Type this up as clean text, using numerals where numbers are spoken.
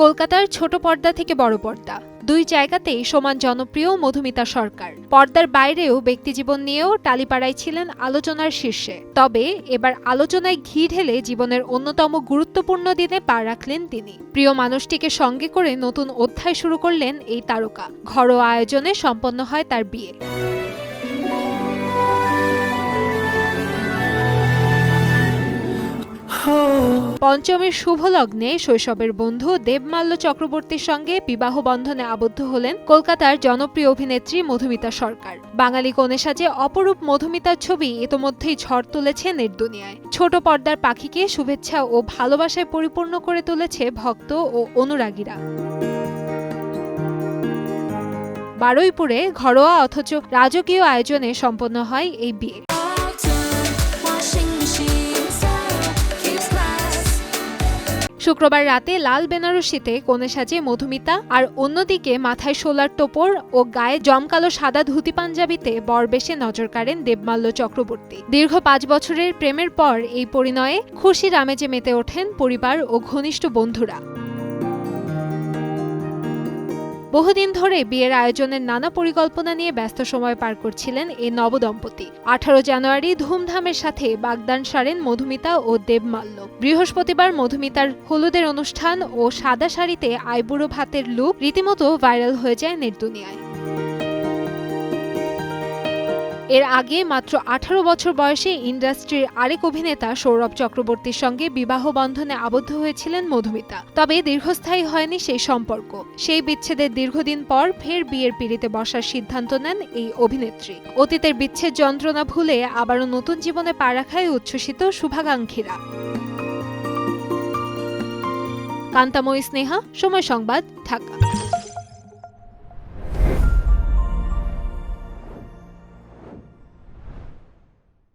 কলকাতার ছোট পর্দা থেকে বড় পর্দা দুই জায়গাতেই সমান জনপ্রিয় মধুমিতা সরকার। পর্দার বাইরেও ব্যক্তিজীবন নিয়েও টালিপাড়ায় ছিলেন আলোচনার শীর্ষে। তবে এবার আলোচনায় ঘি ঢেলে জীবনের অন্যতম গুরুত্বপূর্ণ দিনে পা রাখলেন তিনি। প্রিয় মানুষটিকে সঙ্গে করে নতুন অধ্যায় শুরু করলেন এই তারকা। ঘরোয়া আয়োজনে সম্পন্ন হয় তার বিয়ে। পঞ্চমীর শুভ লগ্নে শৈশবের বন্ধু দেবমাল্য চক্রবর্তীর সঙ্গে বিবাহ বন্ধনে আবদ্ধ হলেন কলকাতার জনপ্রিয় অভিনেত্রী মধুমিতা সরকার। বাঙালি কনে সাজে অপরূপ মধুমিতার ছবি ইতোমধ্যেই ঝড় তুলেছে নেট দুনিয়ায়। ছোট পর্দার পাখিকে শুভেচ্ছা ও ভালোবাসায় পরিপূর্ণ করে তুলেছে ভক্ত ও অনুরাগীরা। বারুইপুরে ঘরোয়া অথচ রাজকীয় আয়োজনে সম্পন্ন হয় এই বিয়ে। শুক্রবার রাতে লাল বেনারসিতে কনে সাজে মধুমিতা, আর অন্যদিকে মাথায় সোলার টোপর ও গায়ে জমকালো সাদা ধুতি পাঞ্জাবিতে বর বেশে নজর কাড়েন দেবমাল্য চক্রবর্তী। দীর্ঘ 5 বছরের প্রেমের পর এই পরিণয়ে খুশির আমেজে মেতে ওঠেন পরিবার ও ঘনিষ্ঠ বন্ধুরা। বহুদিন ধরে বিয়ের আয়োজনের নানা পরিকল্পনা নিয়ে ব্যস্ত সময় পার করছিলেন এই নবদম্পতি। 18 জানুয়ারি ধুমধামের সাথে বাগদান সারেন মধুমিতা ও দেবমাল্য। বৃহস্পতিবার মধুমিতার হলুদের অনুষ্ঠান ও সাদা শাড়িতে আইবুড়ো ভাতের লুক রীতিমতো ভাইরাল হয়ে যায় নেট দুনিয়ায়। এর আগে মাত্র 18 বছর বয়সে ইন্ডাস্ট্রির আরেক অভিনেতা সৌরভ চক্রবর্তীর সঙ্গে বিবাহ বন্ধনে আবদ্ধ হয়েছিলেন মধুমিতা। তবে দীর্ঘস্থায়ী হয়নি সেই সম্পর্ক। সেই বিচ্ছেদের দীর্ঘদিন পর ফের বিয়ের পিঁড়িতে বসার সিদ্ধান্ত নেন এই অভিনেত্রী। অতীতের বিচ্ছেদ যন্ত্রণা ভুলে আবারও নতুন জীবনে পা রাখায় উচ্ছ্বসিত শুভাকাঙ্ক্ষীরা। কান্তাময়ী স্নেহা, সময় সংবাদ, ঢাকা।